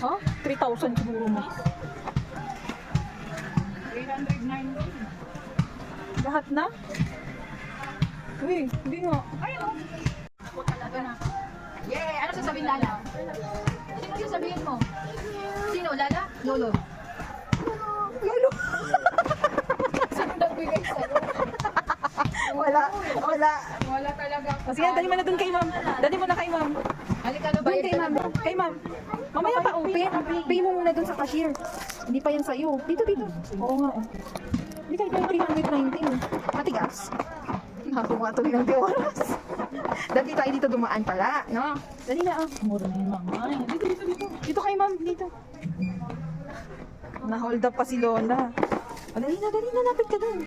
Ha? 3,000 siguro mo. 390. Lahat na? Uy, hindi nga. Yeah! Ano sasabihin, Lala? Sino sasabihin mo? Sino, Lala? Lolo. Lolo. Sino nagbigay sa'yo? Wala. Wala talaga. O sige, dali mo na dun kay ma'am. Dali mo na kay ma'am. Halika na ba? Dun kay ma'am. Kay ma'am. Mamaya pa open. Pay mo muna dun sa cashier. Hindi pa yan sa'yo. Dito. Oo nga. Hindi kayo tayo 319. Matigas. Nakakuha tuloy ng oras. Dati tayo dito dumaan pala, no? Dali na ah. Mura na yun, mama. Dito. Dito kay ma'am, dito. Na-hold up pa si Lola. O, dali na, lapit ka dun.